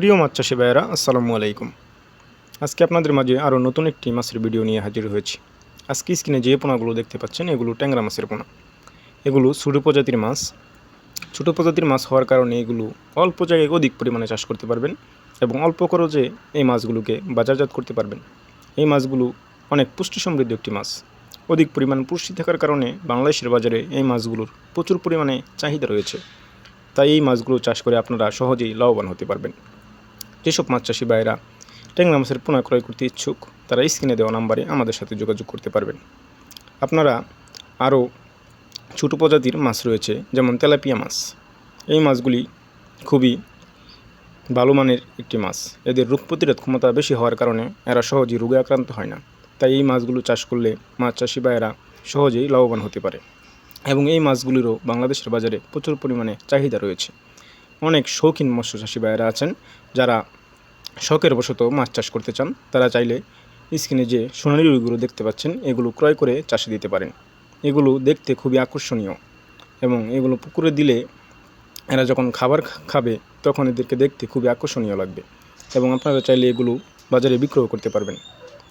প্রিয় মাছ চাষি ভাইয়েরা, আসসালামু আলাইকুম। আজকে আপনাদের মাঝে আরও নতুন একটি মাছের ভিডিও নিয়ে হাজির হয়েছি। আজকে স্ক্রিনে যে পোনাগুলো দেখতে পাচ্ছেন এগুলো ট্যাংরা মাছের পোনা। এগুলো ছোটো প্রজাতির মাছ। ছোটো প্রজাতির মাছ হওয়ার কারণে এগুলো অল্প জায়গায় অধিক পরিমাণে চাষ করতে পারবেন এবং অল্প খরচে এই মাছগুলোকে বাজারজাত করতে পারবেন। এই মাছগুলো অনেক পুষ্টি সমৃদ্ধ একটি মাছ। অধিক পরিমাণ পুষ্টি থাকার কারণে বাংলাদেশের বাজারে এই মাছগুলোর প্রচুর পরিমাণে চাহিদা রয়েছে। তাই এই মাছগুলো চাষ করে আপনারা সহজেই লাভবান হতে পারবেন। যেসব মাছ চাষি ভাইয়েরা ট্যাংরা মাছের পোনা ক্রয় করতে ইচ্ছুক তারা স্ক্রিনে দেওয়া নাম্বারে আমাদের সাথে যোগাযোগ করতে পারবেন। আপনারা আরও ছোটো প্রজাতির মাছ রয়েছে, যেমন তেলাপিয়া মাছ। এই মাছগুলি খুবই ভালো মানের একটি মাছ। এদের রোগ প্রতিরোধ ক্ষমতা বেশি হওয়ার কারণে এরা সহজেই রোগে আক্রান্ত হয় না। তাই এই মাছগুলো চাষ করলে মাছ চাষি ভাইয়েরা সহজেই লাভবান হতে পারে এবং এই মাছগুলিরও বাংলাদেশের বাজারে প্রচুর পরিমাণে চাহিদা রয়েছে। অনেক শৌখিন মৎস্য চাষি ভাইয়েরা আছেন যারা শখের বশত মাছ চাষ করতে চান। তারা চাইলে স্ক্রিনে যে সোনালী রুইগুলো দেখতে পাচ্ছেন এগুলো ক্রয় করে চাষে দিতে পারেন। এগুলো দেখতে খুবই আকর্ষণীয় এবং এগুলো পুকুরে দিলে এরা যখন খাবার খাবে তখন এদেরকে দেখতে খুবই আকর্ষণীয় লাগবে এবং আপনারা চাইলে এগুলো বাজারে বিক্রয় করতে পারবেন।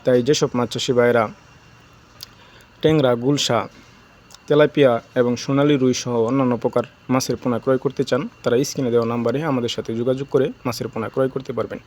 তাই যেসব মাছ চাষি ভাইয়েরা ট্যাংরা, গুলশা, তেলাপিয়া এবং সোনালী রুই সহ অন্যান্য প্রকার মাছের পোনা ক্রয় করতে চান তারা স্ক্রিনে দেওয়া নাম্বারে আমাদের সাথে যোগাযোগ করে মাছের পোনা ক্রয় করতে পারবেন।